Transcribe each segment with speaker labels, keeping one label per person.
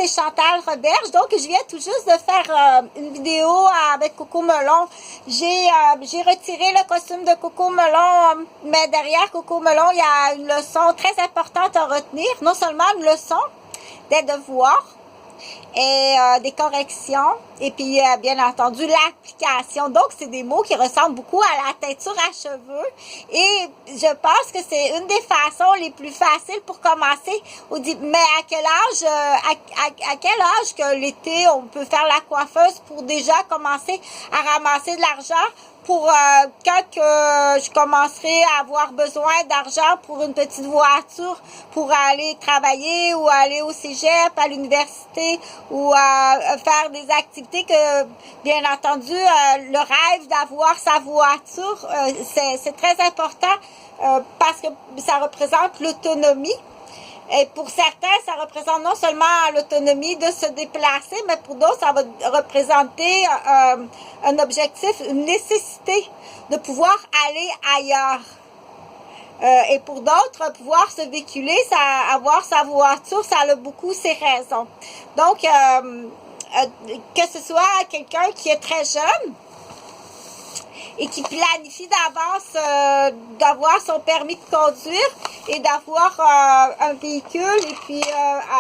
Speaker 1: Chantal Roberge. Donc, je viens tout juste de faire une vidéo avec Coco Melon. J'ai retiré le costume de Coco Melon, mais derrière Coco Melon, il y a une leçon très importante à retenir. Non seulement une leçon, des devoirs et des corrections, et puis bien entendu l'application. Donc c'est des mots qui ressemblent beaucoup à la teinture à cheveux, et je pense que c'est une des façons les plus faciles pour commencer. Mais à quel âge à quel âge que l'été on peut faire la coiffeuse pour déjà commencer à ramasser de l'argent pour quand je commencerai à avoir besoin d'argent pour une petite voiture pour aller travailler ou aller au cégep, à l'université, ou faire des activités que, bien entendu, le rêve d'avoir sa voiture, c'est très important parce que ça représente l'autonomie. Et pour certains, ça représente non seulement l'autonomie de se déplacer, mais pour d'autres, ça va représenter un objectif, une nécessité de pouvoir aller ailleurs. Et pour d'autres, pouvoir se véhiculer, avoir sa voiture, ça a beaucoup ses raisons. Donc, que ce soit quelqu'un qui est très jeune et qui planifie d'avance d'avoir son permis de conduire et d'avoir un véhicule et puis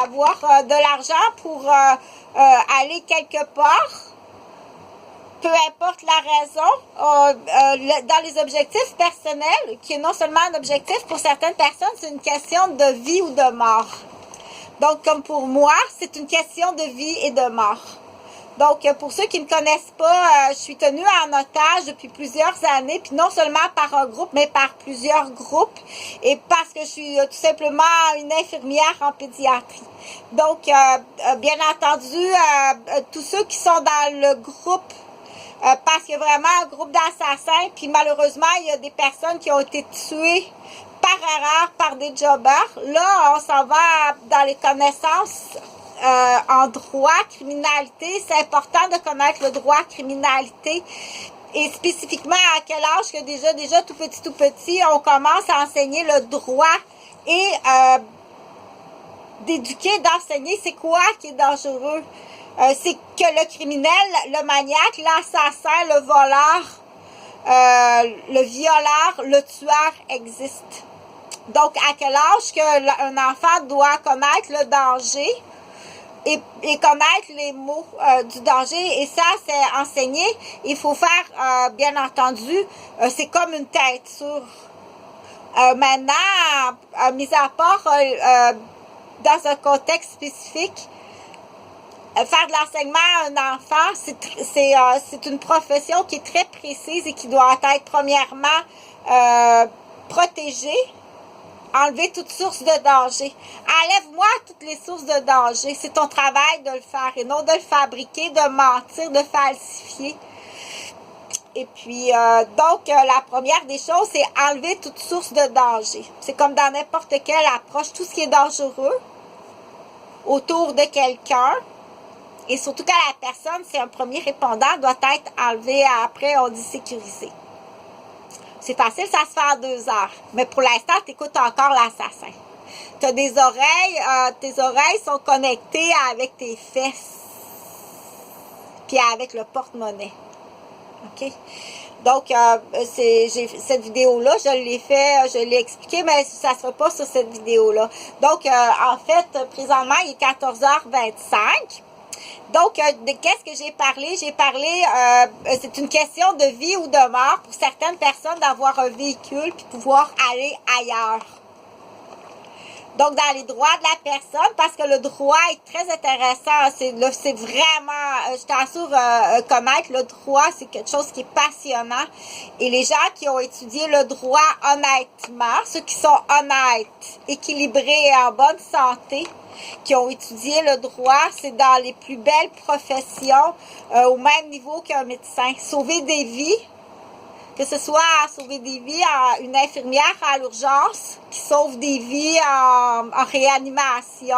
Speaker 1: avoir de l'argent pour aller quelque part, peu importe la raison, dans les objectifs personnels, qui est non seulement un objectif pour certaines personnes, c'est une question de vie ou de mort. Donc, comme pour moi, c'est une question de vie et de mort. Donc, pour ceux qui ne me connaissent pas, je suis tenue en otage depuis plusieurs années, puis non seulement par un groupe, mais par plusieurs groupes, et parce que je suis tout simplement une infirmière en pédiatrie. Donc, bien entendu, tous ceux qui sont dans le groupe, parce qu'il y a vraiment un groupe d'assassins, puis malheureusement, il y a des personnes qui ont été tuées par erreur par des jobbers. Là, on s'en va dans les connaissances en droit, criminalité. C'est important de connaître le droit criminalité. Et spécifiquement, à quel âge que déjà tout petit, on commence à enseigner le droit et d'éduquer, d'enseigner c'est quoi qui est dangereux. C'est que le criminel, le maniaque, l'assassin, le voleur, le violeur, le tueur existe. Donc, à quel âge qu'un enfant doit connaître le danger et connaître les mots du danger, et ça, c'est enseigné. Il faut faire, bien entendu, c'est comme une teinture. Maintenant, mis à part dans un contexte spécifique, faire de l'enseignement à un enfant, c'est une profession qui est très précise et qui doit être premièrement protégée. Enlever toute source de danger. Enlève-moi toutes les sources de danger. C'est ton travail de le faire et non de le fabriquer, de mentir, de falsifier. Et puis, donc, la première des choses, c'est enlever toute source de danger. C'est comme dans n'importe quelle approche, tout ce qui est dangereux autour de quelqu'un, et surtout quand la personne, c'est un premier répondant, doit être enlevé. Après, on dit sécurisé. C'est facile, ça se fait en 2 heures. Mais pour l'instant, tu écoutes encore l'assassin. Tu as des oreilles, tes oreilles sont connectées avec tes fesses. Puis avec le porte-monnaie. OK? Donc, cette vidéo-là, je l'ai expliqué, mais ça ne sera pas sur cette vidéo-là. Donc, en fait, présentement, il est 14h25. Donc, qu'est-ce que j'ai parlé? J'ai parlé, c'est une question de vie ou de mort pour certaines personnes d'avoir un véhicule puis pouvoir aller ailleurs. Donc, dans les droits de la personne, parce que le droit est très intéressant, c'est vraiment, je t'assure, connaître le droit, c'est quelque chose qui est passionnant. Et les gens qui ont étudié le droit honnêtement, ceux qui sont honnêtes, équilibrés et en bonne santé, qui ont étudié le droit, c'est dans les plus belles professions, au même niveau qu'un médecin. Sauver des vies, que ce soit sauver des vies, une infirmière à l'urgence qui sauve des vies en réanimation,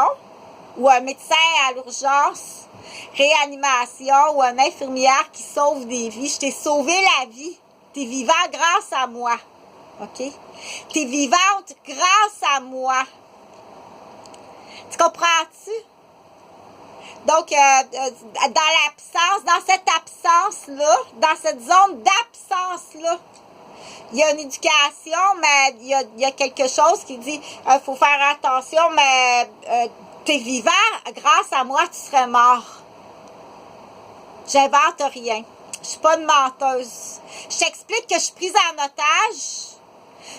Speaker 1: ou un médecin à l'urgence, réanimation, ou une infirmière qui sauve des vies. Je t'ai sauvé la vie. Tu es vivant grâce à moi. OK? Tu es vivante grâce à moi. Tu comprends-tu? Donc, dans cette absence-là, dans cette zone d'absence-là, il y a une éducation, mais il y a quelque chose qui dit faut faire attention, mais t'es vivant, grâce à moi, tu serais mort. J'invente rien. Je suis pas une menteuse. Je t'explique que je suis prise en otage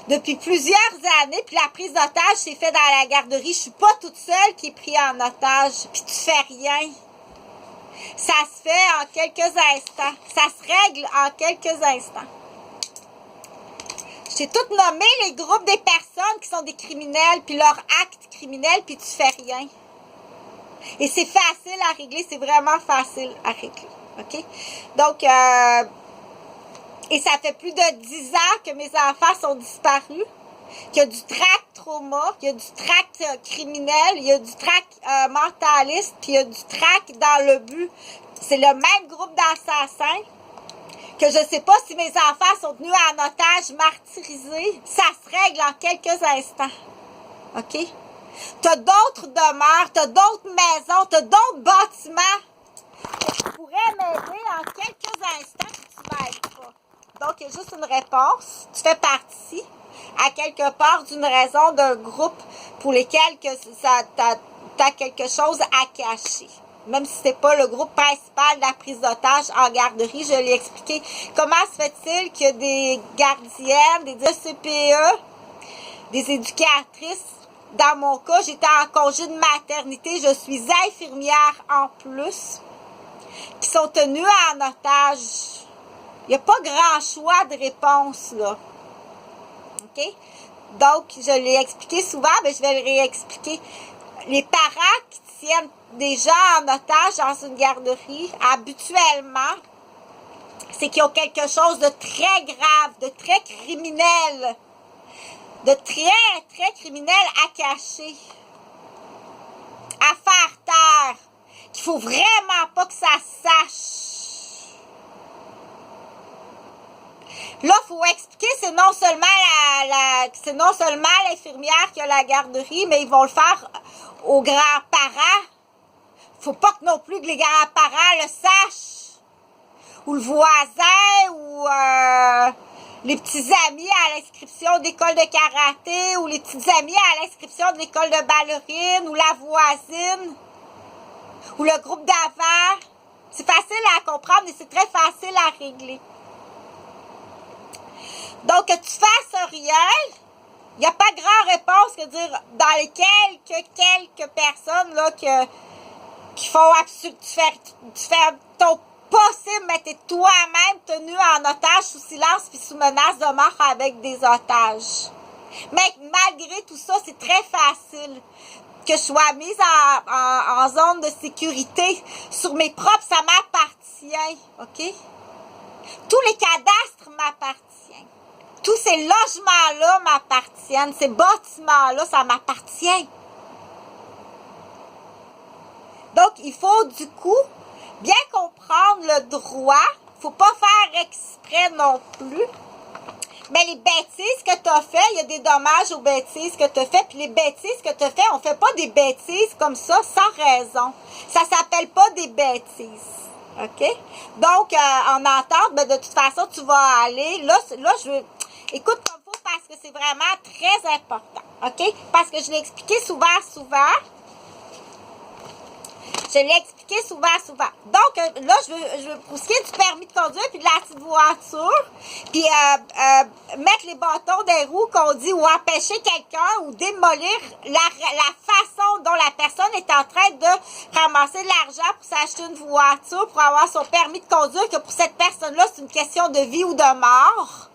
Speaker 1: depuis plusieurs années, puis la prise d'otage s'est faite dans la garderie. Je suis pas toute seule qui est prise en otage, puis tu fais rien. Ça se fait en quelques instants. Ça se règle en quelques instants. J'ai tout nommé les groupes des personnes qui sont des criminels, puis leurs actes criminels, puis tu fais rien. Et c'est facile à régler, c'est vraiment facile à régler. OK? Donc, et ça fait plus de 10 ans que mes enfants sont disparus, qu'il y a du tract trauma, qu'il y a du tract criminel, il y a du tract mentaliste, puis il y a du tract dans le but. C'est le même groupe d'assassins que je ne sais pas si mes enfants sont tenus en otage, martyrisés. Ça se règle en quelques instants. OK? Tu as d'autres demeures, tu as d'autres maisons, tu as d'autres bâtiments qui pourraient m'aider en quelques instants que tu ne m'aides pas. Donc, il y a juste une réponse. Tu fais partie, à quelque part, d'une raison d'un groupe pour lesquels tu as quelque chose à cacher. Même si ce n'est pas le groupe principal de la prise d'otage en garderie, je l'ai expliqué. Comment se fait-il qu'il y a des gardiennes, des ECPE, des éducatrices? Dans mon cas, j'étais en congé de maternité, je suis infirmière en plus, qui sont tenues en otage. Il n'y a pas grand choix de réponse, là. OK? Donc, je l'ai expliqué souvent, mais je vais le réexpliquer. Les parents qui tiennent des gens en otage dans une garderie, habituellement, c'est qu'ils ont quelque chose de très grave, de très criminel, de très, très criminel à cacher, à faire taire, qu'il faut vraiment pas que ça se sache. Là, il faut expliquer, c'est non seulement l'infirmière qui a la garderie, mais ils vont le faire aux grands-parents. Faut pas que non plus que les grands-parents le sachent. Ou le voisin, ou les petits amis à l'inscription d'école de karaté, ou les petits amis à l'inscription de l'école de ballerine, ou la voisine, ou le groupe d'avant. C'est facile à comprendre et c'est très facile à régler. Donc, que tu fasses rien, il n'y a pas grand réponse que dire dans les quelques personnes là qui font absolument, tu fais ton possible, mais t'es toi-même tenu en otage sous silence puis sous menace de mort avec des otages. Mais malgré tout ça, c'est très facile que je sois mise en zone de sécurité sur mes propres, ça m'appartient, OK? Tous les cadastres m'appartiennent. Tous ces logements-là m'appartiennent. Ces bâtiments-là, ça m'appartient. Donc, il faut du coup bien comprendre le droit. Il ne faut pas faire exprès non plus. Mais les bêtises que tu as fait, il y a des dommages aux bêtises que tu as fait. Puis les bêtises que tu as fait, on ne fait pas des bêtises comme ça sans raison. Ça ne s'appelle pas des bêtises. OK? Donc, en entente, ben, de toute façon, tu vas aller. Là je veux. Écoute comme il faut parce que c'est vraiment très important. OK? Parce que je l'ai expliqué souvent. Je l'ai expliqué souvent. Donc, là, je veux pour ce qui est du permis de conduire puis de la petite voiture, puis mettre les bâtons des roues qu'on dit ou empêcher quelqu'un ou démolir la façon dont la personne est en train de ramasser de l'argent pour s'acheter une voiture, pour avoir son permis de conduire, que pour cette personne-là, c'est une question de vie ou de mort.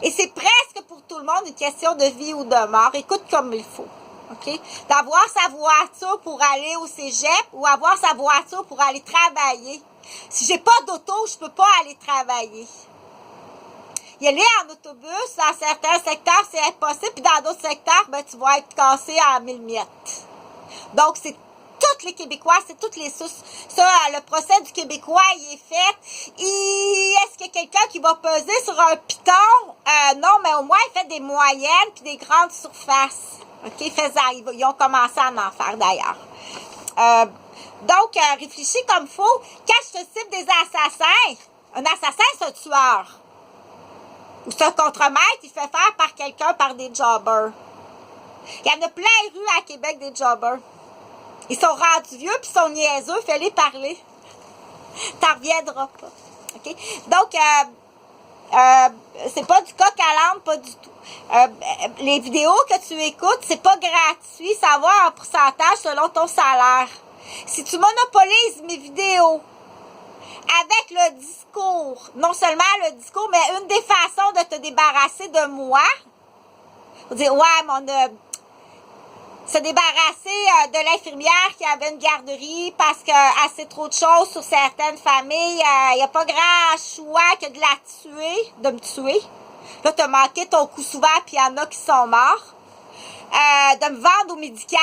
Speaker 1: Et c'est presque pour tout le monde une question de vie ou de mort. Écoute comme il faut. OK? D'avoir sa voiture pour aller au cégep ou avoir sa voiture pour aller travailler. Si j'ai pas d'auto, je peux pas aller travailler. Y aller en autobus, dans certains secteurs, c'est impossible. Puis dans d'autres secteurs, ben, tu vas être cassé en 1000 miettes. Donc, c'est tous les Québécois, c'est toutes les sources. Ça, le procès du Québécois, il est fait. Est-ce qu'il y a quelqu'un qui va peser sur un piton? Non, mais au moins, il fait des moyennes puis des grandes surfaces. OK, faisant, ils ont commencé à en faire d'ailleurs. Donc, réfléchis comme il faut. Quand je te cible des assassins, un assassin, c'est un tueur. Ou c'est un contremaître, il fait faire par quelqu'un, par des jobbers. Il y en a plein les rues à Québec, des jobbers. Ils sont rendus vieux, puis ils sont niaiseux, fais-les parler. T'en reviendras pas. OK? Donc, c'est pas du coq à l'âne, pas du tout. Les vidéos que tu écoutes, c'est pas gratuit, ça va en pourcentage selon ton salaire. Si tu monopolises mes vidéos avec le discours, non seulement le discours, mais une des façons de te débarrasser de moi, on dit, ouais, mais on a se débarrasser de l'infirmière qui avait une garderie parce qu'elle sait trop de choses sur certaines familles. Il n'y a pas grand choix que de la tuer, de me tuer. Là, tu as manqué ton coup souvent, puis il y en a qui sont morts. De me vendre au médical,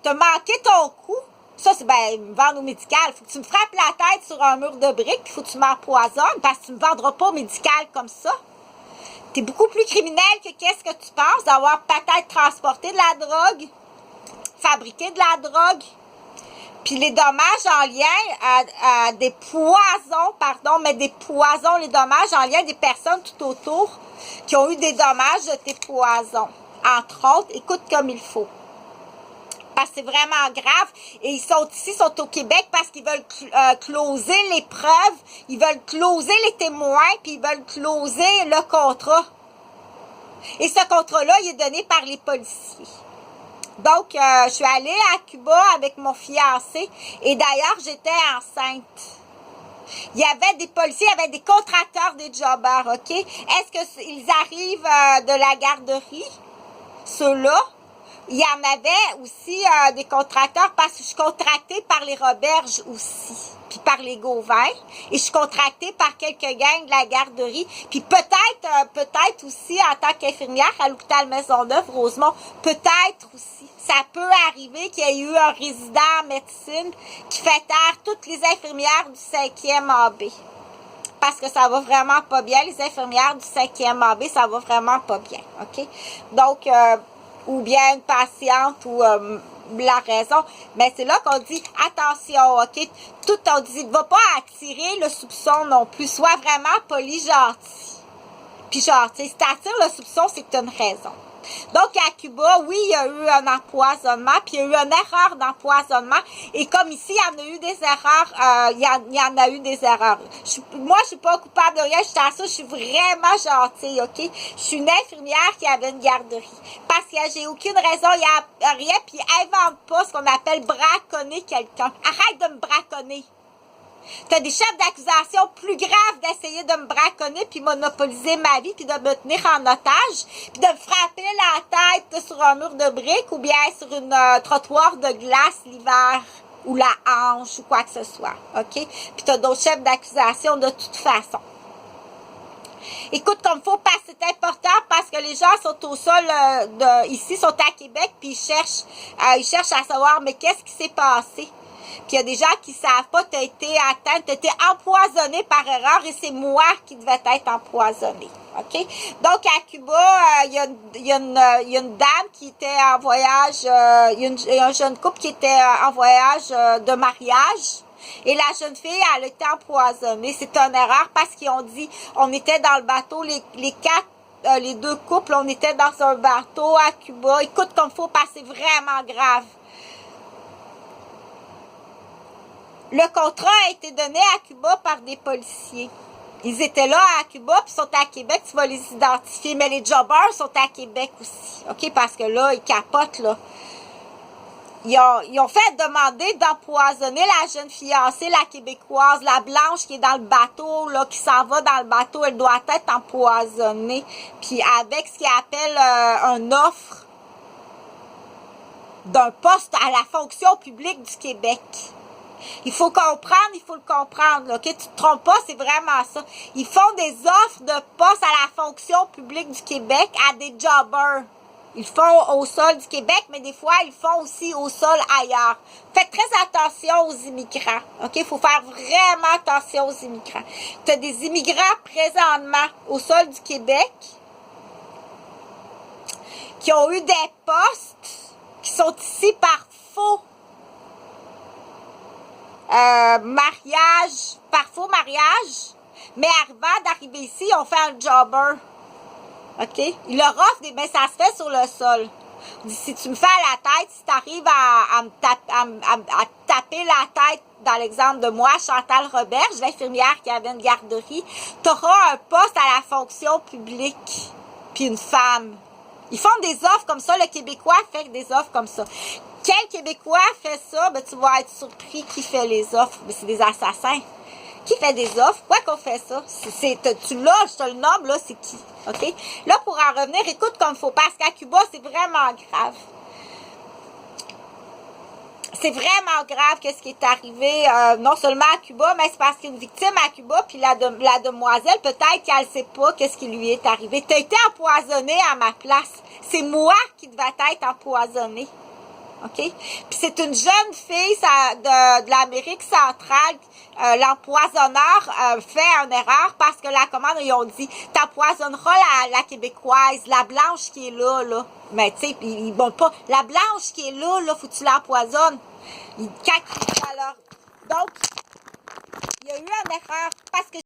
Speaker 1: tu as manqué ton coup. Ça, c'est me vendre au médical. Il faut que tu me frappes la tête sur un mur de briques, il faut que tu m'empoisonnes parce que tu ne me vendras pas au médical comme ça. Tu es beaucoup plus criminel que qu'est-ce que tu penses d'avoir peut-être transporté de la drogue, fabriqué de la drogue, puis les dommages en lien à des poisons, les dommages en lien à des personnes tout autour qui ont eu des dommages de tes poisons. Entre autres, écoute comme il faut. Parce que c'est vraiment grave. Et ils sont au Québec parce qu'ils veulent closer les preuves, ils veulent closer les témoins, puis ils veulent closer le contrat. Et ce contrat-là, il est donné par les policiers. Donc, je suis allée à Cuba avec mon fiancé et d'ailleurs, j'étais enceinte. Il y avait des policiers, il y avait des contracteurs des jobbers, OK? Est-ce qu'ils arrivent de la garderie? Ceux-là? Il y en avait aussi des contracteurs parce que je suis contractée par les Roberges aussi, puis par les Gauvin, et je suis contractée par quelques gangs de la garderie, puis peut-être aussi en tant qu'infirmière à l'hôpital Maisonneuve, Rosemont, peut-être aussi. Ça peut arriver qu'il y ait eu un résident en médecine qui fait taire toutes les infirmières du 5e AB. Parce que ça va vraiment pas bien, les infirmières du 5e AB, ça va vraiment pas bien, OK? Donc, ou bien une patiente ou la raison, mais c'est là qu'on dit attention, OK? Tout on dit, va pas attirer le soupçon non plus, sois vraiment poli, gentil. Puis gentil, si t'attires le soupçon, c'est que t'as une raison. Donc, à Cuba, oui, il y a eu un empoisonnement, puis il y a eu une erreur d'empoisonnement. Et comme ici, il y en a eu des erreurs, il y en a eu des erreurs. Moi, je suis pas coupable de rien, je t'assure, je suis vraiment gentille, OK? Je suis une infirmière qui avait une garderie. Parce que j'ai aucune raison, il n'y a rien, puis invente pas ce qu'on appelle braconner quelqu'un. Arrête de me braconner. Tu as des chefs d'accusation plus graves d'essayer de me braconner puis monopoliser ma vie puis de me tenir en otage puis de me frapper la tête sur un mur de briques ou bien sur une trottoir de glace l'hiver ou la hanche ou quoi que ce soit, OK? Puis tu as d'autres chefs d'accusation de toute façon. Écoute comme faut parce que c'est important parce que les gens sont au sol ici, sont à Québec puis ils cherchent à savoir mais qu'est-ce qui s'est passé? Puis il y a des gens qui ne savent pas, tu as été atteinte, tu as été empoisonné par erreur et c'est moi qui devais être empoisonnée. OK? Donc, à Cuba, il y a une dame qui était en voyage, il y a un jeune couple qui était en voyage de mariage. Et la jeune fille, elle a été empoisonnée. C'est une erreur parce qu'ils ont dit, on était dans le bateau, les deux couples, on était dans un bateau à Cuba. Écoute comme il faut parce que c'est vraiment grave. Le contrat a été donné à Cuba par des policiers. Ils étaient là à Cuba, puis sont à Québec, tu vas les identifier. Mais les jobbers sont à Québec aussi, OK? Parce que là, ils capotent, là. Ils ont fait demander d'empoisonner la jeune fiancée, la québécoise, la blanche qui est dans le bateau, là, qui s'en va dans le bateau, elle doit être empoisonnée. Puis avec ce qu'ils appellent une offre d'un poste à la fonction publique du Québec. Il faut comprendre, il faut le comprendre, OK? Tu te trompes pas, c'est vraiment ça. Ils font des offres de poste à la fonction publique du Québec à des jobbers. Ils font au sol du Québec, mais des fois, ils font aussi au sol ailleurs. Faites très attention aux immigrants, OK? Il faut faire vraiment attention aux immigrants. Tu as des immigrants présentement au sol du Québec qui ont eu des postes qui sont ici par faux. mariage, par faux mariage, mais avant d'arriver ici, ils ont fait un jobber. OK? Ils leur offrent des... Ben, ça se fait sur le sol. Si tu me fais à la tête, si tu arrives à taper la tête, dans l'exemple de moi, Chantal Roberge, l'infirmière qui avait une garderie, tu auras un poste à la fonction publique, puis une femme. Ils font des offres comme ça, le Québécois fait des offres comme ça. Quel Québécois fait ça? Ben, tu vas être surpris qui fait les offres. Ben, c'est des assassins. Qui fait des offres? Pourquoi qu'on fait ça? Tu l'as, je te le nomme, là, c'est qui? OK? Là, pour en revenir, écoute comme il faut, parce qu'à Cuba, c'est vraiment grave. C'est vraiment grave qu'est-ce qui est arrivé, non seulement à Cuba, mais c'est parce qu'une victime à Cuba, puis la demoiselle, peut-être qu'elle ne sait pas qu'est-ce qui lui est arrivé. Tu as été empoisonnée à ma place. C'est moi qui devais être empoisonnée. OK? Puis c'est une jeune fille de l'Amérique centrale. L'empoisonneur fait une erreur parce que la commande, ils ont dit, t'empoisonneras la Québécoise, la blanche qui est là, là. Mais tu sais, ils vont pas. La blanche qui est là, faut que tu l'empoisonnes. Donc, il y a eu une erreur parce que